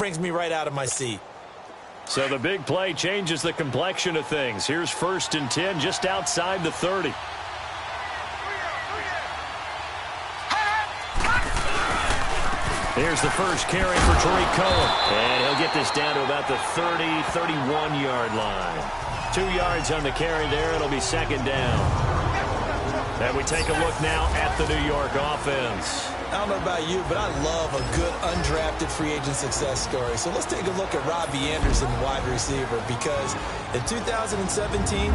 brings me right out of my seat. So the big play changes the complexion of things. Here's 1st and 10 just outside the 30. Here's the first carry for Tariq Cohen. And he'll get this down to about the 30, 31-yard line. 2 yards on the carry there. It'll be 2nd down. And we take a look now at the New York offense. I don't know about you, but I love a good undrafted free agent success story. So let's take a look at Robbie Anderson, wide receiver, because in 2017,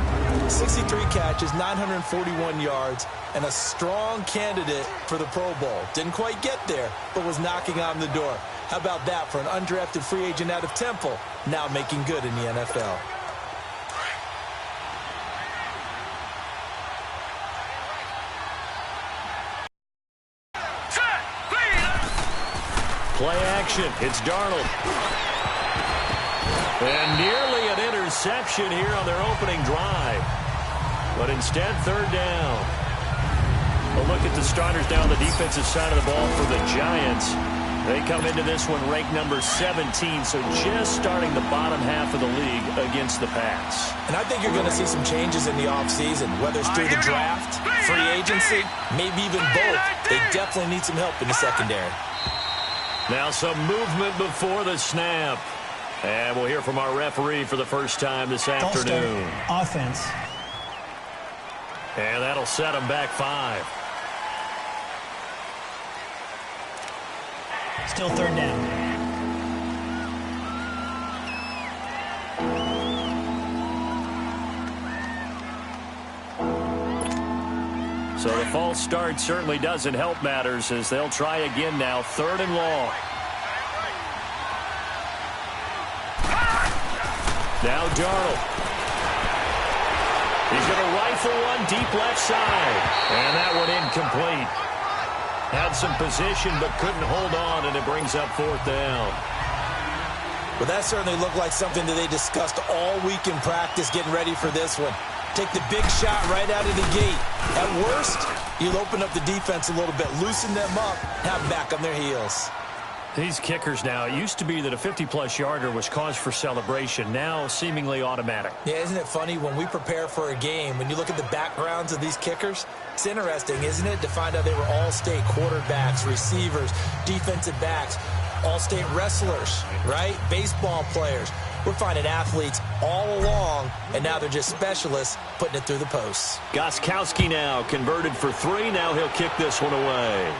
63 catches, 941 yards, and a strong candidate for the Pro Bowl. Didn't quite get there, but was knocking on the door. How about that for an undrafted free agent out of Temple, now making good in the NFL? Play action. It's Darnold. And nearly an interception here on their opening drive. But instead, 3rd down. A look at the starters now on the defensive side of the ball for the Giants. They come into this one ranked number 17, so just starting the bottom half of the league against the pass. And I think you're going to see some changes in the offseason, whether it's through the draft, free agency, maybe even both. They definitely need some help in the secondary. Now some movement before the snap. And we'll hear from our referee for the first time this afternoon. Offense. And that'll set them back 5. Still 3rd down. So the false start certainly doesn't help matters as they'll try again now. 3rd and long. Now Darnold. He's going to rifle one deep left side. And that one incomplete. Had some position but couldn't hold on, and it brings up 4th down. Well, that certainly looked like something that they discussed all week in practice getting ready for this one. Take the big shot right out of the gate. At worst, you'll open up the defense a little bit, loosen them up, have them back on their heels. These kickers now, it used to be that a 50-plus yarder was cause for celebration. Now seemingly automatic. Yeah, isn't it funny when we prepare for a game, when you look at the backgrounds of these kickers, it's interesting, isn't it, to find out they were all-state quarterbacks, receivers, defensive backs, all-state wrestlers, right? Baseball players. We're finding athletes all along, and now they're just specialists putting it through the posts. Gostkowski now converted for 3. Now he'll kick this one away.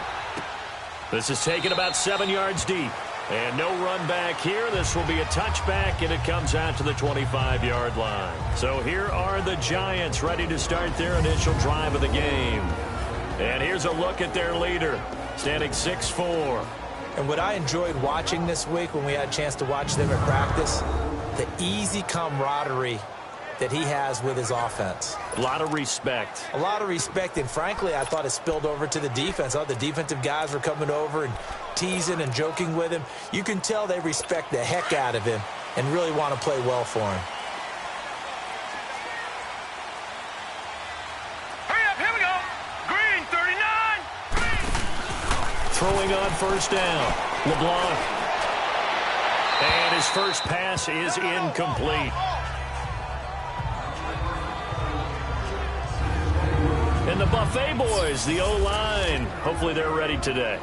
This is taken about 7 yards deep. And no run back here. This will be a touchback, and it comes out to the 25-yard line. So here are the Giants ready to start their initial drive of the game. And here's a look at their leader, standing 6'4". And what I enjoyed watching this week when we had a chance to watch them at practice, the easy camaraderie that he has with his offense. A lot of respect. A lot of respect, and frankly, I thought it spilled over to the defense. The defensive guys were coming over and teasing and joking with him. You can tell they respect the heck out of him and really want to play well for him. Hurry up, here we go. Green, 39. Throwing on 1st down. LeBlanc. And his first pass is incomplete. And the Buffet boys, the O-line, hopefully they're ready today.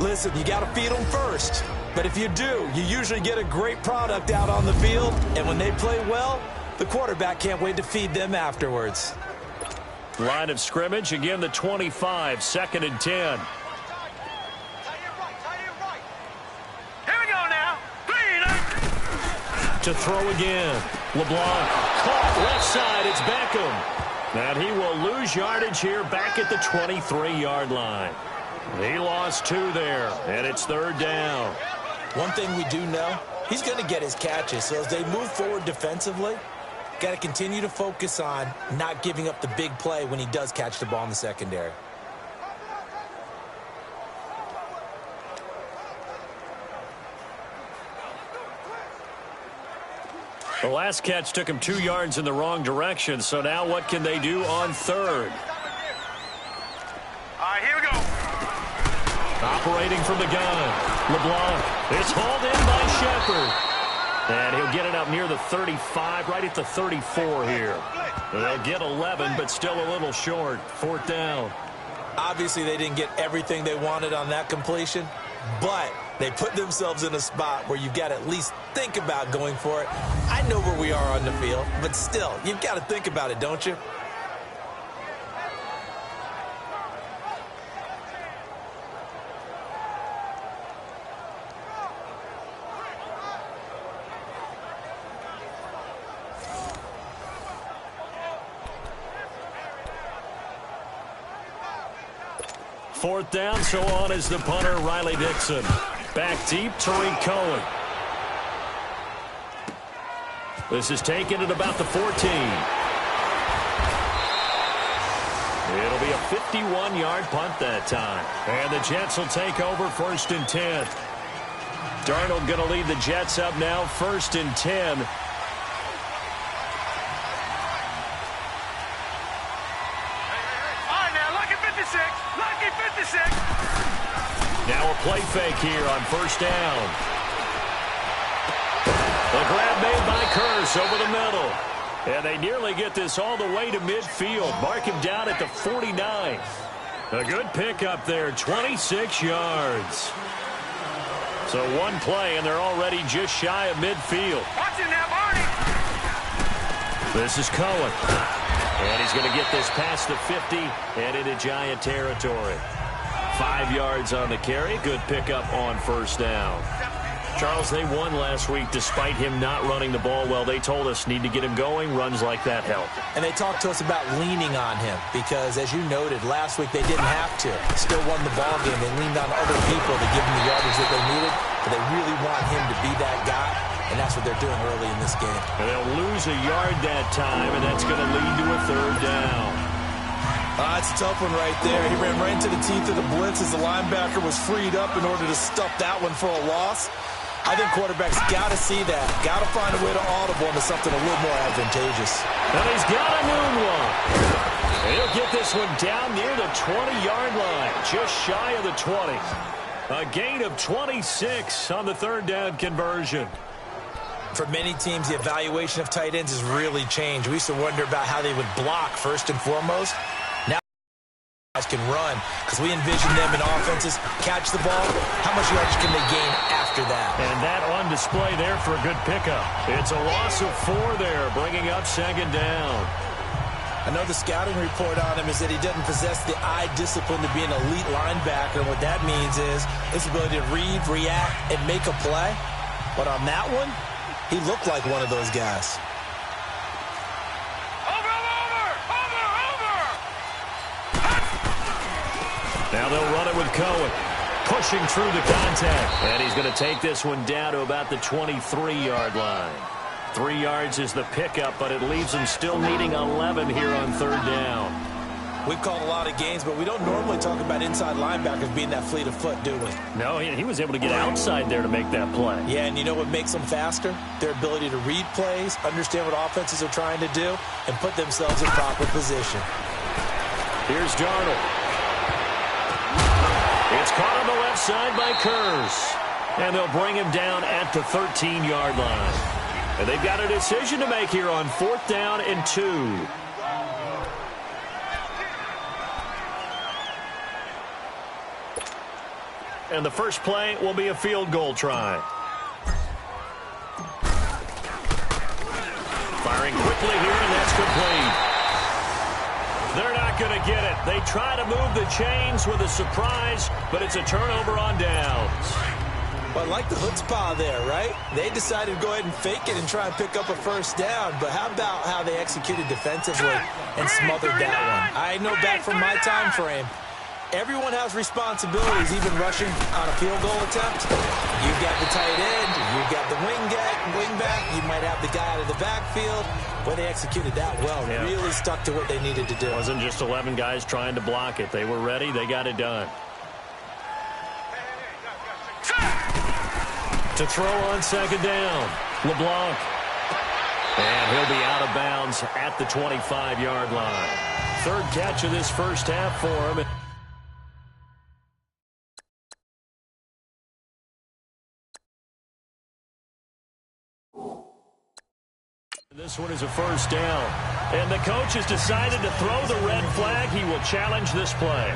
Listen, you got to feed them first. But if you do, you usually get a great product out on the field. And when they play well, the quarterback can't wait to feed them afterwards. Line of scrimmage, again the 25, 2nd and 10. Here we go now. To throw again. LeBlanc caught left side. It's Beckham. And he will lose yardage here back at the 23-yard line. He lost 2 there, and it's 3rd down. One thing we do know, he's going to get his catches. So as they move forward defensively, got to continue to focus on not giving up the big play when he does catch the ball in the secondary. The last catch took him 2 yards in the wrong direction, so now what can they do on 3rd? All right, here we go. operating from the gun. LeBlanc. It's hauled in by Shepard. And he'll get it up near the 35, right at the 34 here. They'll get 11, but still a little short. 4th down. Obviously, they didn't get everything they wanted on that completion, but they put themselves in a spot where you've got to at least think about going for it. I know where we are on the field, but still, you've got to think about it, don't you? Fourth down, so on is the punter, Riley Dixon. Back deep, Tariq Cohen. This is taken at about the 14. It'll be a 51-yard punt that time. And the Jets will take over 1st and 10. Darnold going to lead the Jets up now, 1st and 10. Now a play fake here on 1st down. The grab made by Curse over the middle. And they nearly get this all the way to midfield. Mark him down at the 49. A good pickup there, 26 yards. So one play, and they're already just shy of midfield. Watch it now, Barney. This is Cohen. And he's going to get this past the 50 and into Giant territory. 5 yards on the carry. Good pickup on 1st down. Charles, they won last week despite him not running the ball well. They told us need to get him going. Runs like that help. And they talked to us about leaning on him because, as you noted, last week they didn't have to. Still won the ball game. They leaned on other people to give him the yardage that they needed, but they really want him to be that guy, and that's what they're doing early in this game. And they'll lose a yard that time, and that's going to lead to a 3rd down. It's a tough one right there. He ran right into the teeth of the blitz as the linebacker was freed up in order to stuff that one for a loss. I think quarterbacks got to see that. Got to find a way to audible into something a little more advantageous. And he's got a moonwalk. And he'll get this one down near the 20-yard line, just shy of the 20. A gain of 26 on the 3rd down conversion. For many teams, the evaluation of tight ends has really changed. We used to wonder about how they would block first and foremost. Now guys can run because we envision them in offenses catch the ball. How much yardage can they gain after that? And that on display there for a good pickup. It's a loss of 4 there, bringing up 2nd down. I know the scouting report on him is that he doesn't possess the eye discipline to be an elite linebacker. And what that means is his ability to read, react, and make a play. But on that one, he looked like one of those guys. Now they'll run it with Cohen. Pushing through the contact. And he's going to take this one down to about the 23-yard line. 3 yards is the pickup, but it leaves him still needing 11 here on 3rd down. We've called a lot of games, but we don't normally talk about inside linebackers being that fleet of foot, do we? No, he was able to get outside there to make that play. Yeah, and you know what makes them faster? Their ability to read plays, understand what offenses are trying to do, and put themselves in proper position. Here's Darnold. It's caught on the left side by Kurz. And they'll bring him down at the 13-yard line. And they've got a decision to make here on 4th down and 2. And the first play will be a field goal try. Firing quickly here, and that's complete. They're not going to get it. They try to move the chains with a surprise, but it's a turnover on downs. Well, I like the chutzpah there, right? They decided to go ahead and fake it and try and pick up a first down, but how about how they executed defensively and smothered that one? I know back from my time frame, everyone has responsibilities, even rushing on a field goal attempt. You've got the tight end, you've got the wingback, you might have the guy out of the backfield. Well, they executed that well. Yeah. Really stuck to what they needed to do. It wasn't just 11 guys trying to block it. They were ready. They got it done. To throw on second down, LeBlanc. And he'll be out of bounds at the 25-yard line. Third catch of this first half for him. This one is a first down. And the coach has decided to throw the red flag. He will challenge this play.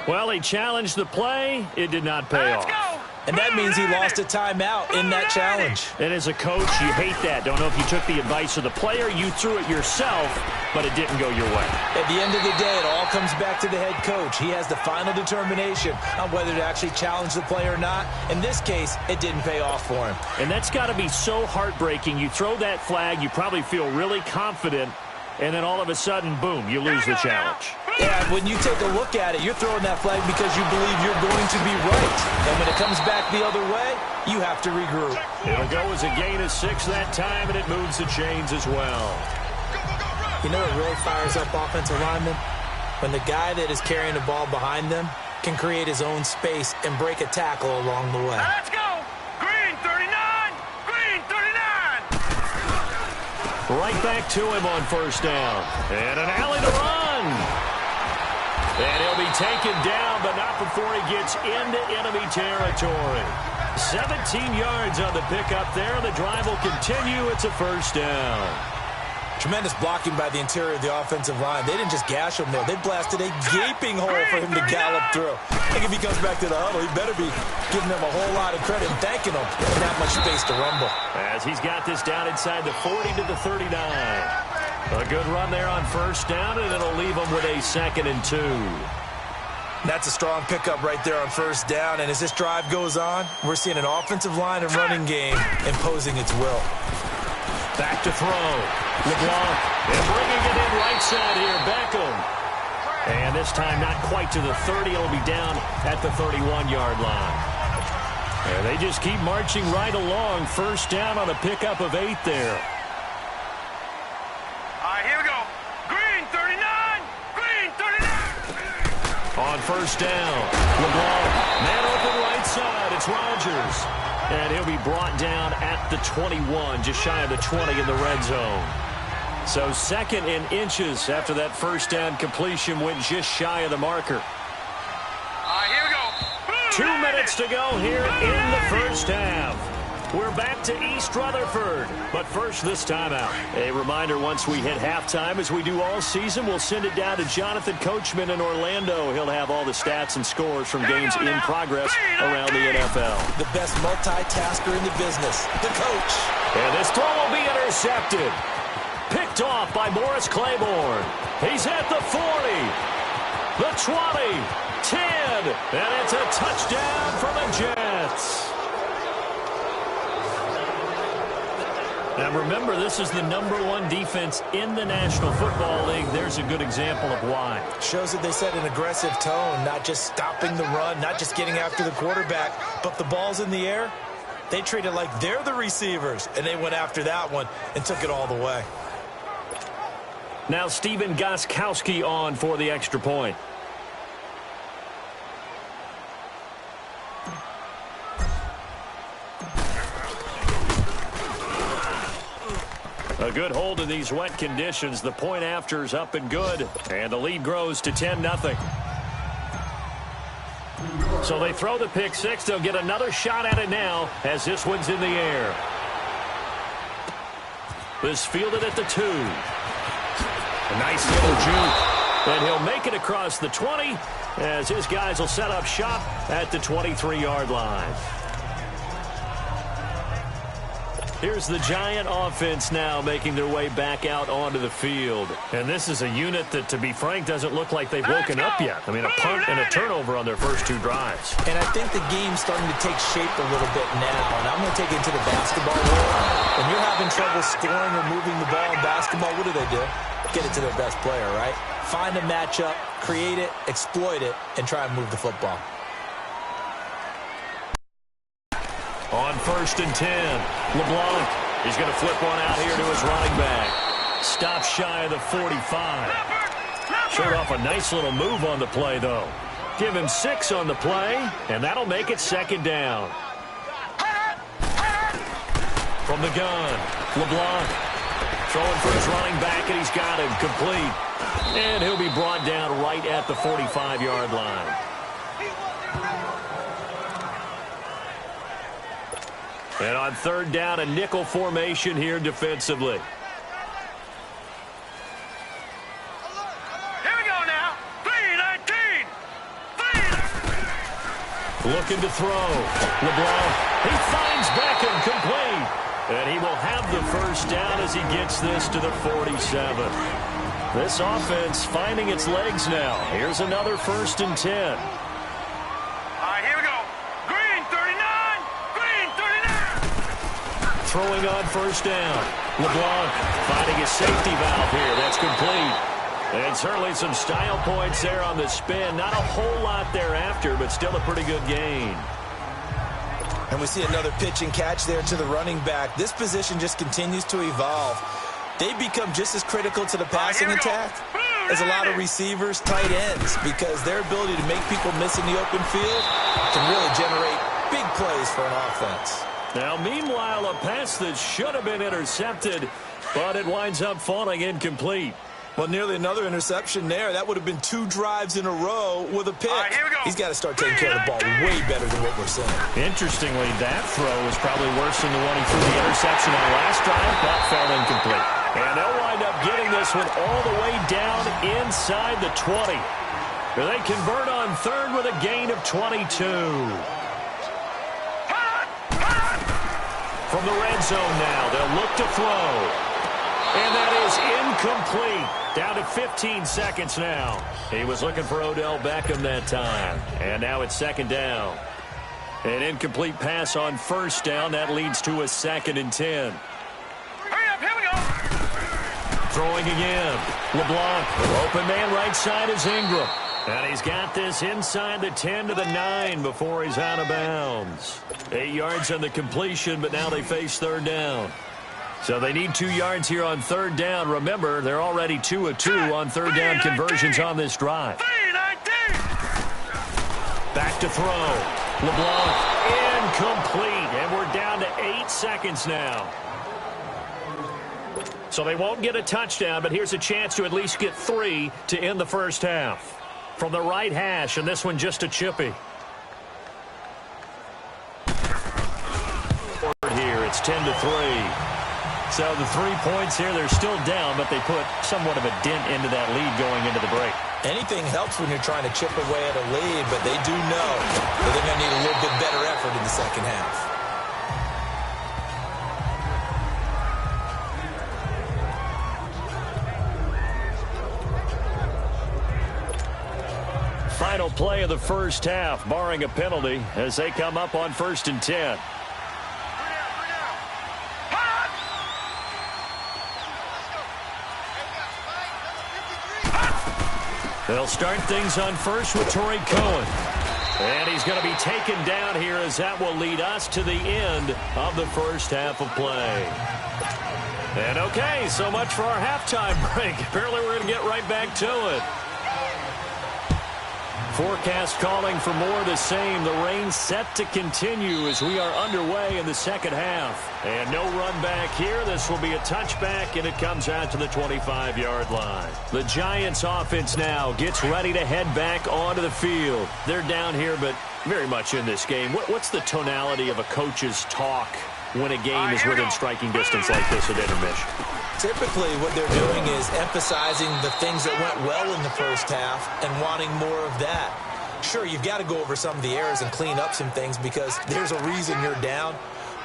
Well, he challenged the play. It did not pay off. And that means he lost a timeout in that challenge. And as a coach, you hate that. Don't know if you took the advice of the player. You threw it yourself, but it didn't go your way. At the end of the day, it all comes back to the head coach. He has the final determination on whether to actually challenge the play or not. In this case, it didn't pay off for him. And that's got to be so heartbreaking. You throw that flag, you probably feel really confident, and then all of a sudden, boom, you lose the challenge. Yeah, when you take a look at it, you're throwing that flag because you believe you're going to be right. And when it comes back the other way, you have to regroup. It'll go as a gain of 6 that time, and it moves the chains as well. You know what really fires up offensive linemen? When the guy that is carrying the ball behind them can create his own space and break a tackle along the way. Let's go. Green 39. Green 39. Right back to him on first down. And an alley to run. And he'll be taken down, but not before he gets into enemy territory. 17 yards on the pickup there. The drive will continue. It's a first down. Tremendous blocking by the interior of the offensive line. They didn't just gash him there. They blasted a gaping hole for him to gallop through. I think if he comes back to the huddle, he better be giving them a whole lot of credit and thanking them for that much space to rumble. As he's got this down inside the 40 to the 39. A good run there on first down, and it'll leave him with a 2nd and 2. That's a strong pickup right there on first down, and as this drive goes on, we're seeing an offensive line and running game imposing its will. Back to throw. LeBlanc, and bringing it in right side here, Beckham. And this time not quite to the 30. It'll be down at the 31-yard line. And they just keep marching right along. First down on a pickup of 8 there. Here we go. Green 39. Green 39. On first down, LeBlanc, man open right side. It's Rodgers. And he'll be brought down at the 21, just shy of the 20 in the red zone. So 2nd and inches after that first down completion went just shy of the marker. Here we go. 2 minutes to go here in the first half. We're back to East Rutherford, but first this timeout. A reminder, once we hit halftime, as we do all season, we'll send it down to Jonathan Coachman in Orlando. He'll have all the stats and scores from games in progress around the NFL. The best multitasker in the business, the coach. And this throw will be intercepted. Picked off by Morris Claiborne. He's at the 40, the 20, 10, and it's a touchdown for the Jets. Now remember, this is the #1 defense in the National Football League. There's a good example of why. Shows that they set an aggressive tone, not just stopping the run, not just getting after the quarterback, but the ball's in the air. They treat it like they're the receivers, and they went after that one and took it all the way. Now Steven Gostkowski on for the extra point. A good hold in these wet conditions. The point after is up and good, and the lead grows to 10-0. So they throw the pick six. They'll get another shot at it now as this one's in the air. This fielded at the 2. A nice little juke. And he'll make it across the 20 as his guys will set up shop at the 23-yard line. Here's the Giant offense now making their way back out onto the field. And this is a unit that, to be frank, doesn't look like they've woken up yet. I mean, a punt and a turnover on their first 2 drives. And I think the game's starting to take shape a little bit now. And I'm going to take it into the basketball world. When you're having trouble scoring or moving the ball in basketball, what do? Get it to their best player, right? Find a matchup, create it, exploit it, and try and move the football. On first and 10, LeBlanc is going to flip one out here to his running back. Stop shy of the 45. Showed off a nice little move on the play, though. Give him 6 on the play, and that'll make it 2nd down. From the gun, LeBlanc throwing for his running back, and he's got him complete. And he'll be brought down right at the 45-yard line. And on third down, a nickel formation here defensively. Here we go now. 3-19. Looking to throw. LeBlanc, he finds Beckham complete. And he will have the first down as he gets this to the 47. This offense finding its legs now. Here's another 1st and 10. All right, here we go. Green 39. Green 39. Throwing on first down. LeBlanc finding his safety valve here. That's complete. And certainly some style points there on the spin. Not a whole lot thereafter, but still a pretty good gain. And we see another pitch and catch there to the running back. This position just continues to evolve. They become just as critical to the passing attack as a lot of receivers, tight ends, because their ability to make people miss in the open field can really generate big plays for an offense. Now, meanwhile, a pass that should have been intercepted, but it winds up falling incomplete. Well, nearly another interception there. That would have been 2 drives in a row with a pick. Right, here we go. He's got to start taking care of the ball way better than what we're seeing. Interestingly, that throw was probably worse than the one he threw the interception on last drive, but fell incomplete. And they'll wind up getting this one all the way down inside the 20. They convert on third with a gain of 22. From the red zone now, they'll look to throw. And that is incomplete. Down to 15 seconds now. He was looking for Odell Beckham that time. And now it's 2nd down. An incomplete pass on 1st down. That leads to a 2nd and 10. Hurry up, here we go. Throwing again. LeBlanc, open man right side is Ingram. And he's got this inside the 10 to the 9 before he's out of bounds. 8 yards on the completion, but now they face 3rd down. So they need 2 yards here on 3rd down. Remember, they're already 2 of 2 on 3rd down conversions on this drive. 3-19. Back to throw. LeBlanc incomplete. And we're down to 8 seconds now. So they won't get a touchdown, but here's a chance to at least get 3 to end the first half. From the right hash, and this one just a chippy. Here, it's 10-3. So the 3 points here, they're still down, but they put somewhat of a dent into that lead going into the break. Anything helps when you're trying to chip away at a lead, but they do know that they're going to need a little bit better effort in the second half. Final play of the first half, barring a penalty, as they come up on 1st and 10. They'll start things on first with Torrey Cohen. And he's going to be taken down here as that will lead us to the end of the first half of play. And okay, so much for our halftime break. Apparently we're going to get right back to it. Forecast calling for more of the same. The rain set to continue as we are underway in the second half. And no run back here. This will be a touchback, and it comes out to the 25-yard line. The Giants offense now gets ready to head back onto the field. They're down here, but very much in this game. What's the tonality of a coach's talk when a game is within striking distance like this at intermission? Typically, what they're doing is emphasizing the things that went well in the first half and wanting more of that. Sure, you've got to go over some of the errors and clean up some things because there's a reason you're down.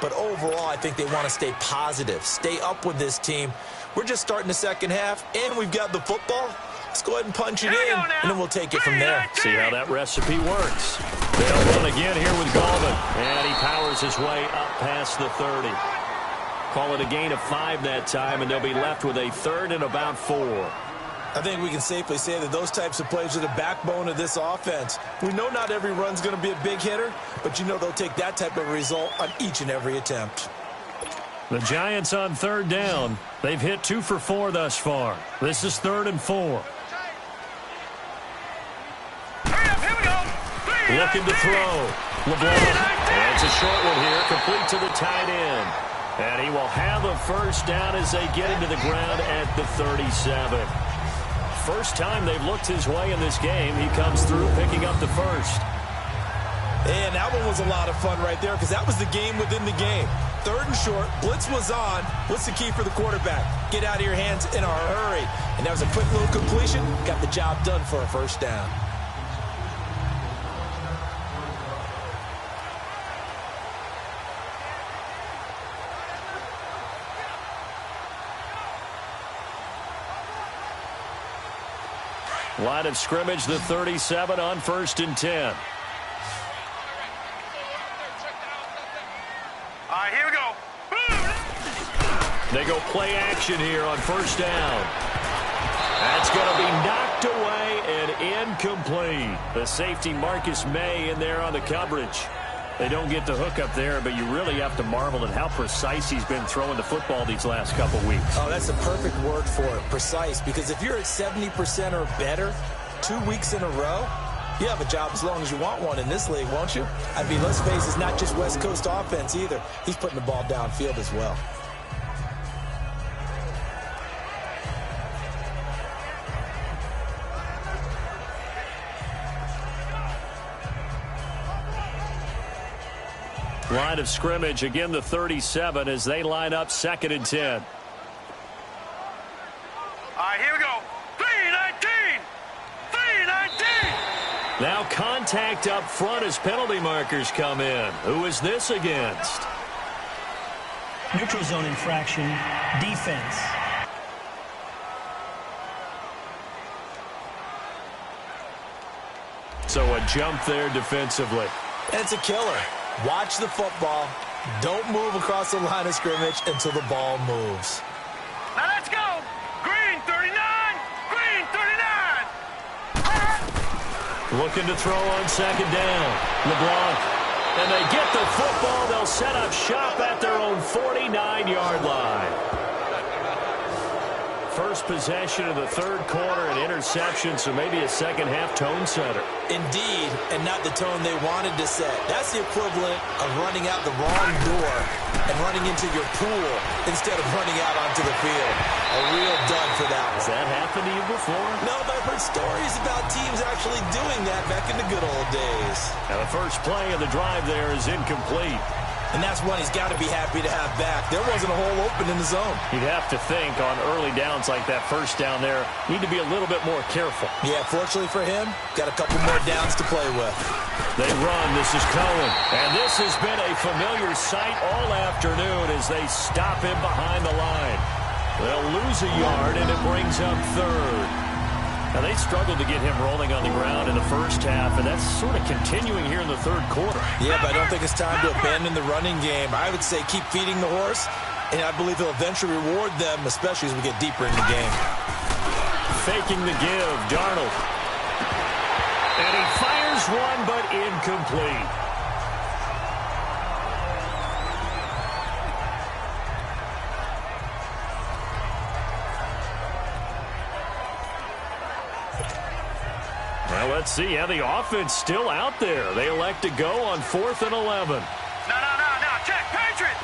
But overall, I think they want to stay positive, stay up with this team. We're just starting the second half, and we've got the football. Let's go ahead and punch it in, and then we'll take it from there. See how that recipe works. They'll run again here with Gallman, and he powers his way up past the 30. Call it a gain of 5 that time, and they'll be left with a 3rd and about 4. I think we can safely say that those types of plays are the backbone of this offense. We know not every run's going to be a big hitter, but you know they'll take that type of result on each and every attempt. The Giants on 3rd down. They've hit 2 for 4 thus far. This is 3rd and 4. Hurry up, here we go. Looking to throw. LeBlanc. And it's a short one here, complete to the tight end. And he will have a first down as they get into the ground at the 37. First time they've looked his way in this game. He comes through picking up the first. And that one was a lot of fun right there because that was the game within the game. 3rd and short, blitz was on. What's the key for the quarterback? Get out of your hands in a hurry. And that was a quick little completion. Got the job done for a first down. Line of scrimmage, the 37 on 1st and 10. All right, here we go. They go play action here on 1st down. That's going to be knocked away and incomplete. The safety Marcus May in there on the coverage. They don't get the hook up there, but you really have to marvel at how precise he's been throwing the football these last couple weeks. Oh, that's the perfect word for it, precise. Because if you're at 70% or better 2 weeks in a row, you have a job as long as you want one in this league, won't you? I mean, let's face it, it's not just West Coast offense either. He's putting the ball downfield as well. Line of scrimmage, again the 37 as they line up 2nd and 10. All right, here we go. 3-19. 3-19. Now contact up front as penalty markers come in. Who is this against? Neutral zone infraction, defense. So a jump there defensively. And it's a killer. Watch the football. Don't move across the line of scrimmage until the ball moves. Now let's go. Green 39. Green 39. Looking to throw on 2nd down. LeBlanc. And they get the football. They'll set up shop at their own 49-yard line. First possession of the 3rd quarter, an interception, so maybe a second-half tone setter. Indeed, and not the tone they wanted to set. That's the equivalent of running out the wrong door and running into your pool instead of running out onto the field. A real dud for that one. Has that happened to you before? No, but I've heard stories about teams actually doing that back in the good old days. Now the first play of the drive there is incomplete. And that's one he's got to be happy to have back. There wasn't a hole open in the zone. You'd have to think on early downs like that first down there, need to be a little bit more careful. Yeah, fortunately for him, got a couple more downs to play with. They run. This is Cohen. And this has been a familiar sight all afternoon as they stop him behind the line. They'll lose a yard, and it brings up 3rd. Now, they struggled to get him rolling on the ground in the first half, and that's sort of continuing here in the 3rd quarter. Yeah, but I don't think it's time to abandon the running game. I would say keep feeding the horse, and I believe he'll eventually reward them, especially as we get deeper in the game. Faking the give, Darnold. And he fires one, but incomplete. Well, let's see how the offense still out there. They elect to go on 4th and 11. No. Check. Patriot.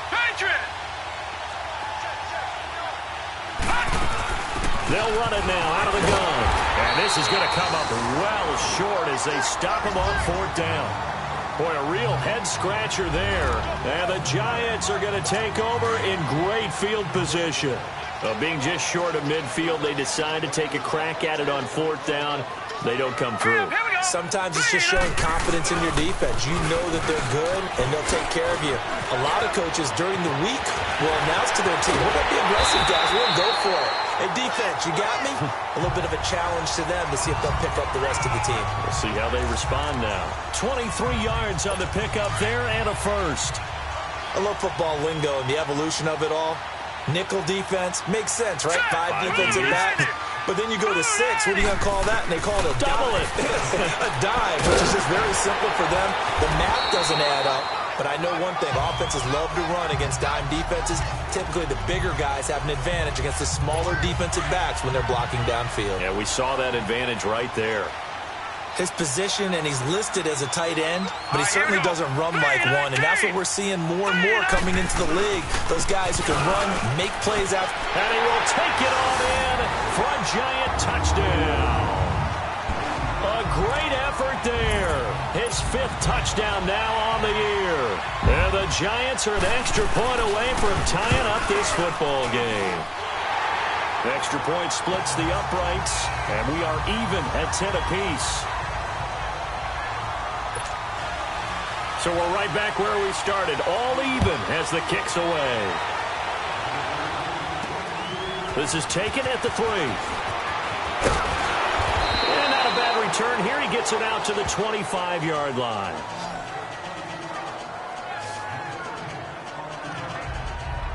They'll run it now out of the gun. And this is going to come up well short as they stop him on 4th down. Boy, a real head-scratcher there. And the Giants are going to take over in great field position. Being just short of midfield, they decide to take a crack at it on 4th down. They don't come through. Sometimes it's just showing confidence in your defense. You know that they're good, and they'll take care of you. A lot of coaches during the week will announce to their team, we're going to be aggressive, guys. We're going to go for it. Hey, defense, you got me? A little bit of a challenge to them to see if they'll pick up the rest of the team. We'll see how they respond now. 23 yards on the pickup there and a first. I love football lingo and the evolution of it all. Nickel defense makes sense, right? 5 defensive backs. But then you go to 6. What are you going to call that? And they call it a double dive. A dive, which is just very simple for them. The math doesn't add up. But I know one thing. Offenses love to run against dime defenses. Typically, the bigger guys have an advantage against the smaller defensive backs when they're blocking downfield. Yeah, we saw that advantage right there. His position, and he's listed as a tight end, but he certainly doesn't run like one, and that's what we're seeing more and more coming into the league. Those guys who can run, make plays out. And he will take it on in for a giant touchdown. A great effort there. His 5th touchdown now on the year. And the Giants are an extra point away from tying up this football game. The extra point splits the uprights, and we are even at 10 apiece. So we're right back where we started, all even as the kick's away. This is taken at the 3. And not a bad return here. He gets it out to the 25-yard line.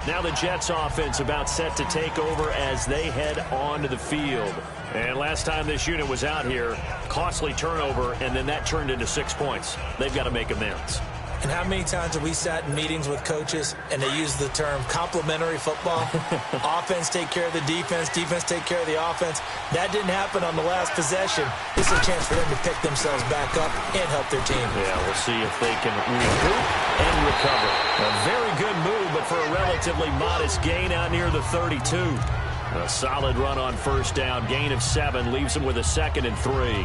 Now the Jets offense about set to take over as they head onto the field. And last time this unit was out here, costly turnover, and then that turned into 6 points. They've got to make amends. And how many times have we sat in meetings with coaches and they use the term complementary football? Offense take care of the defense, defense take care of the offense. That didn't happen on the last possession. This is a chance for them to pick themselves back up and help their team. Yeah, we'll see if they can recoup and recover. A very good move, but for a relatively modest gain out near the 32. A solid run on first down, gain of 7, leaves them with a 2nd and 3.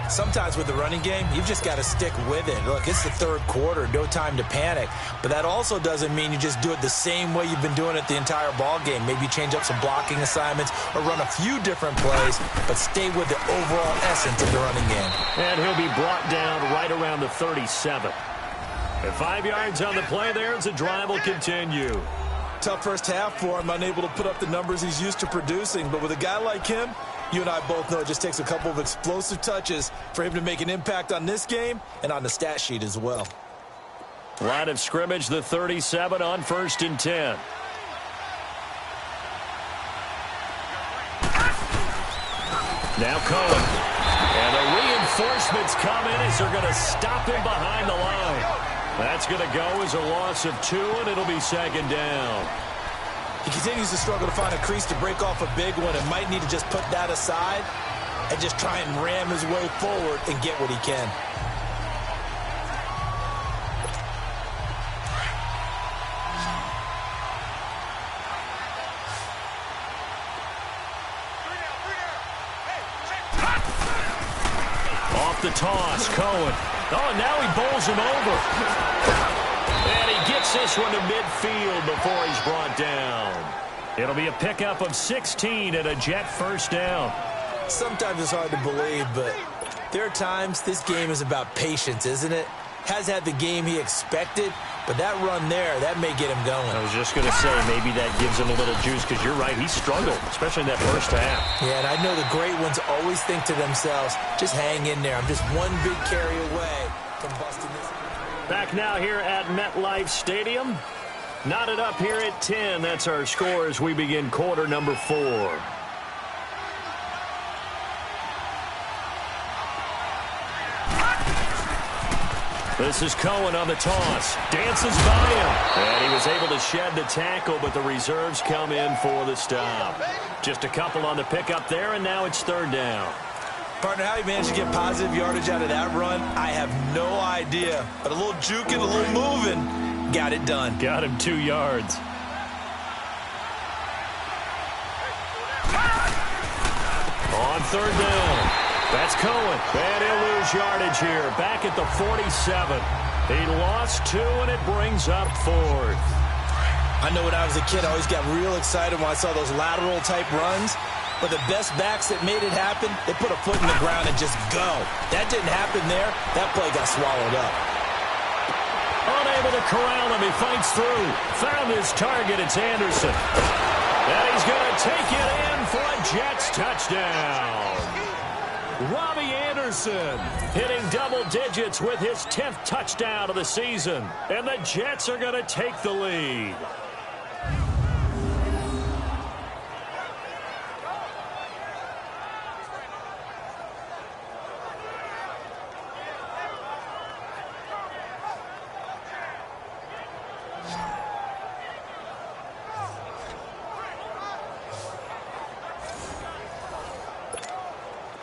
Sometimes with the running game, you've just got to stick with it. Look, it's the 3rd quarter, no time to panic. But that also doesn't mean you just do it the same way you've been doing it the entire ball game. Maybe change up some blocking assignments or run a few different plays, but stay with the overall essence of the running game. And he'll be brought down right around the 37. And 5 yards on the play there as the drive will continue. Tough first half for him, unable to put up the numbers he's used to producing. But with a guy like him, you and I both know it just takes a couple of explosive touches for him to make an impact on this game and on the stat sheet as well. Line of scrimmage, the 37 on 1st and 10. Now Cohen. And the reinforcements come in as they're going to stop him behind the line. That's going to go as a loss of 2, and it'll be 2nd down. He continues to struggle to find a crease to break off a big one and might need to just put that aside and just try and ram his way forward and get what he can. Off the toss, Cohen. Oh, and now he bowls him over. And he gets this one to midfield before he's brought down. It'll be a pickup of 16 and a Jet first down. Sometimes it's hard to believe, but there are times this game is about patience, isn't it? Has had the game he expected, but that run there, that may get him going. I was just going to say, maybe that gives him a little juice, because you're right, he struggled, especially in that first half. Yeah, and I know the great ones always think to themselves, just hang in there. I'm just one big carry away from busting this. Back now here at MetLife Stadium. Knotted up here at 10. That's our score as we begin quarter number 4. This is Cohen on the toss. Dances by him. And he was able to shed the tackle, but the reserves come in for the stop. Just a couple on the pickup there, and now it's 3rd down. Partner, how he managed to get positive yardage out of that run, I have no idea. But a little juking, a little moving, got it done. Got him 2 yards. On 3rd down. That's Cohen. And he'll lose yardage here. Back at the 47. He lost 2, and it brings up 4th. I know when I was a kid, I always got real excited when I saw those lateral-type runs. But the best backs that made it happen, they put a foot in the ground and just go. That didn't happen there. That play got swallowed up. Unable to corral him. He fights through. Found his target. It's Anderson. And he's going to take it in for a Jets touchdown. Robbie Anderson hitting double digits with his 10th touchdown of the season. And the Jets are going to take the lead.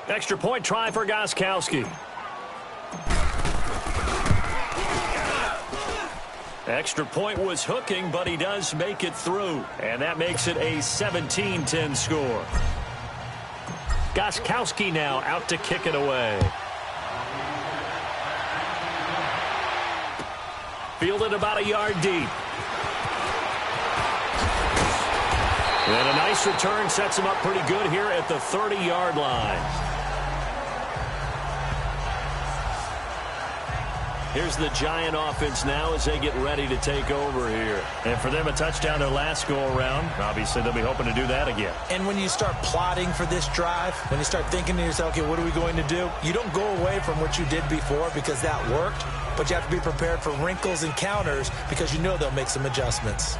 Extra point try for Gostkowski. Extra point was hooking, but he does make it through. And that makes it a 17-10 score. Gostkowski now out to kick it away. Fielded about a yard deep. And a nice return sets him up pretty good here at the 30-yard line. Here's the Giant offense now as they get ready to take over here. And for them, a touchdown their last go-around. Obviously, they'll be hoping to do that again. And when you start plotting for this drive, when you start thinking to yourself, okay, what are we going to do? You don't go away from what you did before because that worked, but you have to be prepared for wrinkles and counters because you know they'll make some adjustments.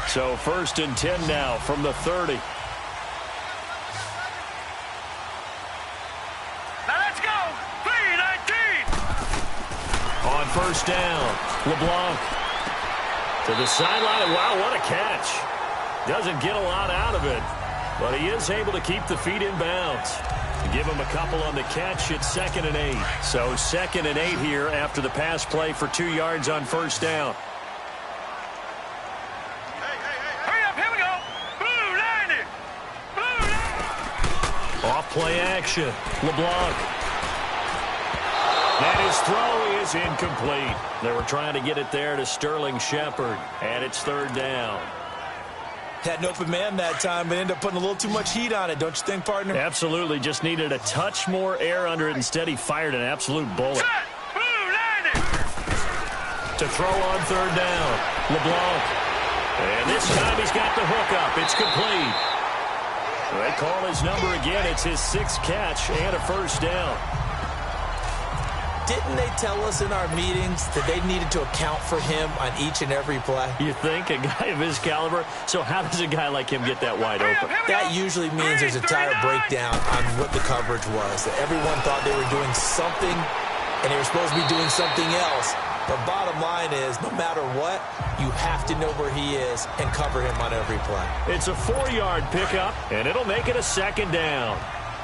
So 1st and 10 now from the 30. On 1st down, LeBlanc to the sideline. Wow, what a catch. Doesn't get a lot out of it, but he is able to keep the feet in bounds. Give him a couple on the catch. It's 2nd and 8. So 2nd and 8 here after the pass play for 2 yards on 1st down. Hurry up, here we go. Blue line it. Blue line. Off play action. LeBlanc. And his throw is incomplete. They were trying to get it there to Sterling Shepard. And it's 3rd down. Had an open man that time, but ended up putting a little too much heat on it, don't you think, partner? Absolutely. Just needed a touch more air under it. Instead, he fired an absolute bullet. To throw on 3rd down. LeBlanc. And this time he's got the hook up. It's complete. They call his number again. It's his 6th catch and a 1st down. Didn't they tell us in our meetings that they needed to account for him on each and every play? You think? A guy of his caliber? So how does a guy like him get that wide open? That usually means there's a tire breakdown on what the coverage was. That everyone thought they were doing something, and they were supposed to be doing something else. But bottom line is, no matter what, you have to know where he is and cover him on every play. It's a 4-yard pickup, and it'll make it a 2nd down.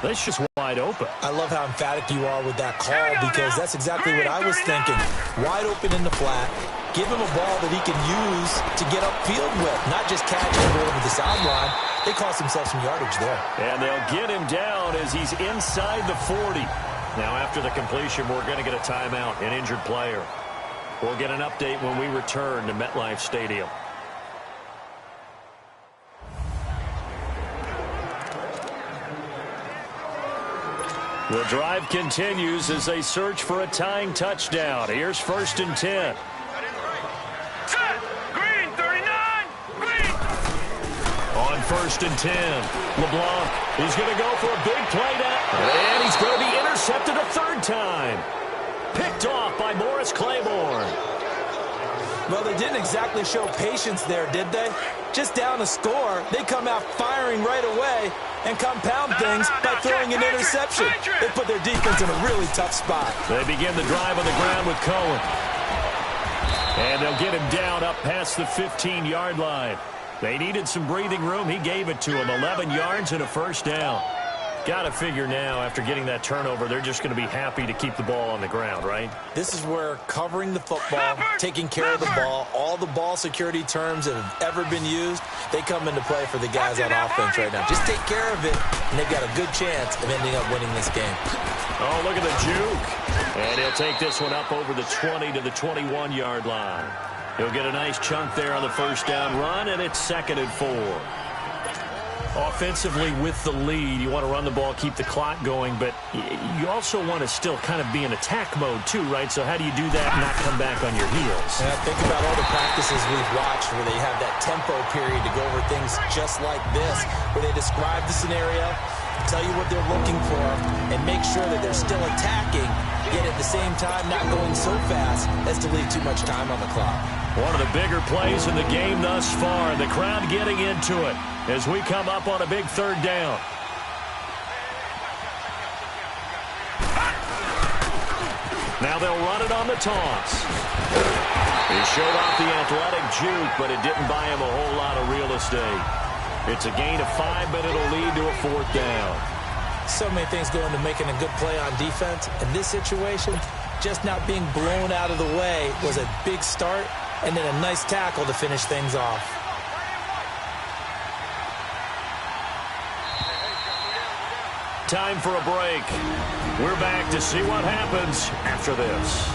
That's just wide open. I love how emphatic you are with that call because that's exactly what I was thinking. Wide open in the flat. Give him a ball that he can use to get upfield with, not just catch and go over the sideline. They cost themselves some yardage there. And they'll get him down as he's inside the 40. Now, after the completion, we're going to get a timeout, an injured player. We'll get an update when we return to MetLife Stadium. The drive continues as they search for a tying touchdown. Here's 1st and 10. Set. Green 39. Green. On 1st and 10, LeBlanc is going to go for a big play down. And he's going to be intercepted a 3rd time. Picked off by Morris Claiborne. Well, they didn't exactly show patience there, did they? Just down a score, they come out firing right away and compound things by throwing an interception. They put their defense in a really tough spot. They begin the drive on the ground with Cohen. And they'll get him down up past the 15-yard line. They needed some breathing room. He gave it to him. 11 yards and a 1st down. Got to figure now, after getting that turnover, they're just going to be happy to keep the ball on the ground, right? This is where covering the football, taking care of the ball, all the ball security terms that have ever been used, they come into play for the guys on offense right now. Just take care of it, and they've got a good chance of ending up winning this game. Oh, look at the juke. And he'll take this one up over the 20 to the 21-yard line. He'll get a nice chunk there on the 1st down run, and it's 2nd and 4. Offensively with the lead, you want to run the ball, keep the clock going, but you also want to still kind of be in attack mode too, right? So how do you do that and not come back on your heels? Yeah, think about all the practices we've watched where they have that tempo period to go over things just like this, where they describe the scenario, tell you what they're looking for, and make sure that they're still attacking, yet at the same time not going so fast as to leave too much time on the clock. One of the bigger plays in the game thus far, and the crowd getting into it as we come up on a big 3rd down. Now they'll run it on the toss. He showed off the athletic juke, but it didn't buy him a whole lot of real estate. It's a gain of 5, but it'll lead to a 4th down. So many things go into making a good play on defense. In this situation, just not being blown out of the way was a big start, and then a nice tackle to finish things off. Time for a break. We're back to see what happens after this.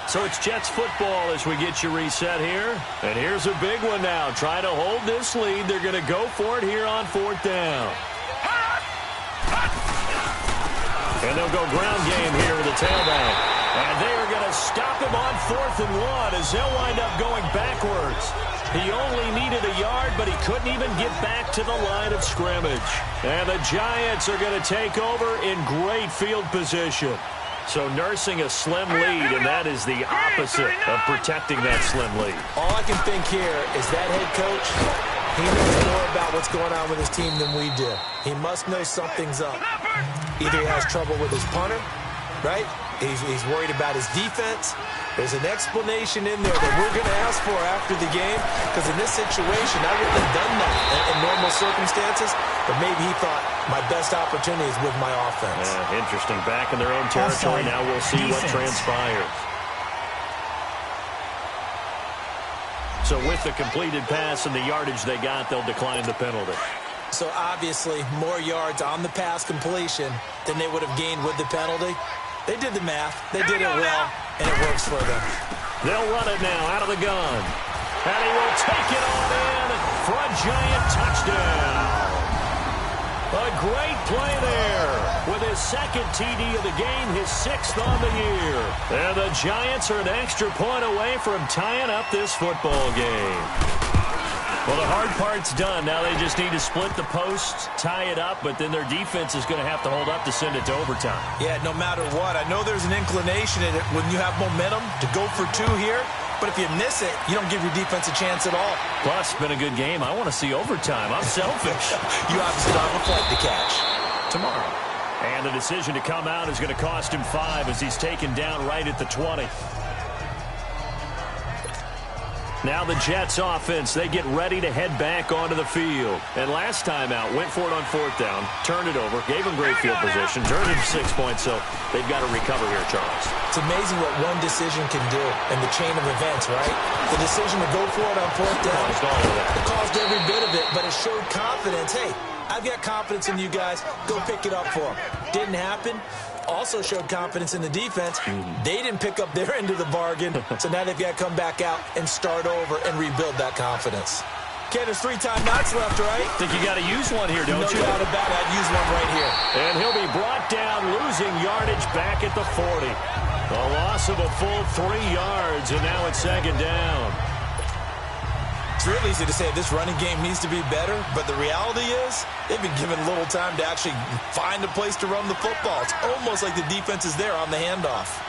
So it's Jets football as we get you reset here. And here's a big one now. Trying to hold this lead. They're going to go for it here on 4th down. And they'll go ground game here with the tailback. And they are going to stop him on 4th and 1 as they'll wind up going backwards. He only needed a yard, but he couldn't even get back to the line of scrimmage. And the Giants are going to take over in great field position. So nursing a slim lead, and that is the opposite of protecting that slim lead. All I can think here is that head coach, he knows more about what's going on with his team than we do. He must know something's up. Either he has trouble with his punter, right? He's worried about his defense. There's an explanation in there that we're going to ask for after the game, because in this situation, I wouldn't have done that in normal circumstances, but maybe he thought my best opportunity is with my offense. Yeah, interesting. Back in their own territory. Now we'll see what transpires. So with the completed pass and the yardage they got, they'll decline the penalty. So obviously, more yards on the pass completion than they would have gained with the penalty. They did the math. They did it well, and it works for them. They'll run it now out of the gun. And he will take it on in for a Giant touchdown. A great play there with his second TD of the game, his 6th on the year. And the Giants are an extra point away from tying up this football game. Well, the hard part's done. Now they just need to split the posts, tie it up, but then their defense is going to have to hold up to send it to overtime. Yeah, no matter what. I know there's an inclination in it when you have momentum to go for 2 here, but if you miss it, you don't give your defense a chance at all. Plus, it's been a good game. I want to see overtime. I'm selfish. You obviously don't have a flight to catch. Tomorrow. And the decision to come out is going to cost him 5 as he's taken down right at the 20. Now the Jets offense, they get ready to head back onto the field. And last time out, went for it on 4th down, turned it over, gave them great field position, turned it 6 points, so they've got to recover here, Charles. It's amazing what one decision can do in the chain of events, right? The decision to go for it on 4th down. Caused all of that. It caused every bit of it, but it showed confidence. Hey, I've got confidence in you guys. Go pick it up for them. Didn't happen. Also showed confidence in the defense. They didn't pick up their end of the bargain, so now they've got to come back out and start over and rebuild that confidence. Okay, there's 3 timeouts left, right? Think you got to use one here, don't you? No doubt about it. I'd use one right here. And he'll be brought down, losing yardage back at the 40. A loss of a full 3 yards, and now it's 2nd down. It's real easy to say this running game needs to be better, but the reality is they've been given little time to actually find a place to run the football. It's almost like the defense is there on the handoff.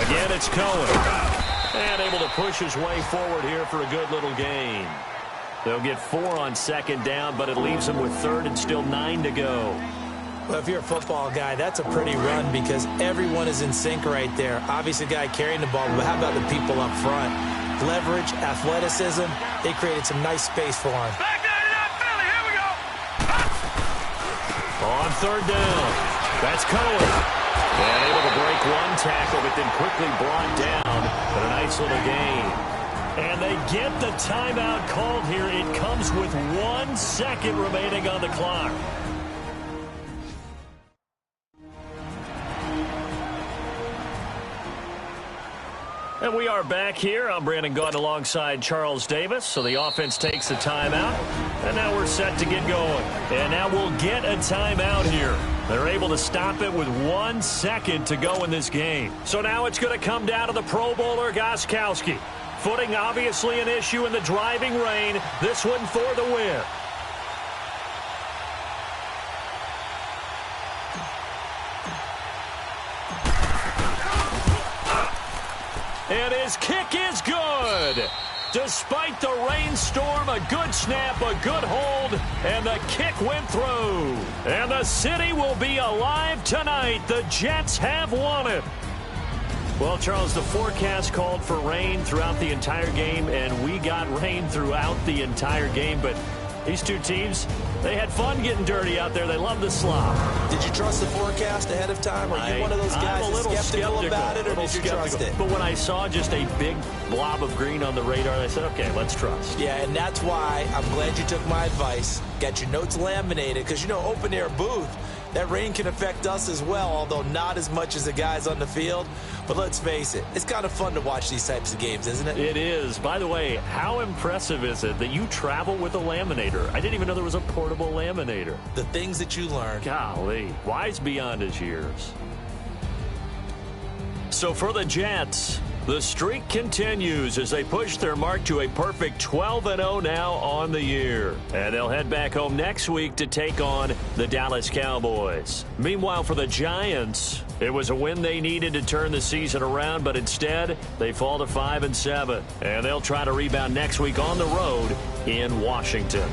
Again, it's Cohen. And able to push his way forward here for a good little gain. They'll get 4 on 2nd down, but it leaves them with 3rd and still 9 to go. Well, if you're a football guy, that's a pretty run because everyone is in sync right there. Obviously, the guy carrying the ball, but how about the people up front? Leverage, athleticism, they created some nice space for him. Back down to that Philly. Here we go. On 3rd down, that's Cohen. And able to break 1 tackle, but then quickly brought down. But a nice little gain. And they get the timeout called here. It comes with 1 second remaining on the clock. And we are back here. I'm Brandon Gaunt alongside Charles Davis. So the offense takes a timeout. And now we're set to get going. And now we'll get a timeout here. They're able to stop it with 1 second to go in this game. So now it's going to come down to the Pro Bowler, Gostkowski. Footing obviously an issue in the driving rain. This one for the win. And his kick is good. Despite the rainstorm, a good snap, a good hold, and the kick went through. And the city will be alive tonight. The Jets have won it. Well, Charles, the forecast called for rain throughout the entire game, and we got rain throughout the entire game. But these two teams, they had fun getting dirty out there. They love the slop. Did you trust the forecast ahead of time? Are you one of those guys that's skeptical about it, or did you trust it? But when I saw just a big blob of green on the radar, I said, okay, let's trust. Yeah, and that's why I'm glad you took my advice. Got your notes laminated, because, you know, open-air booth, that rain can affect us as well, although not as much as the guys on the field. But let's face it, it's kind of fun to watch these types of games, isn't it? It is. By the way, how impressive is it that you travel with a laminator? I didn't even know there was a portable laminator. The things that you learn. Golly, wise beyond his years. So for the Jets, the streak continues as they push their mark to a perfect 12-0 now on the year. And they'll head back home next week to take on the Dallas Cowboys. Meanwhile, for the Giants, it was a win they needed to turn the season around, but instead, they fall to 5-7. And they'll try to rebound next week on the road in Washington.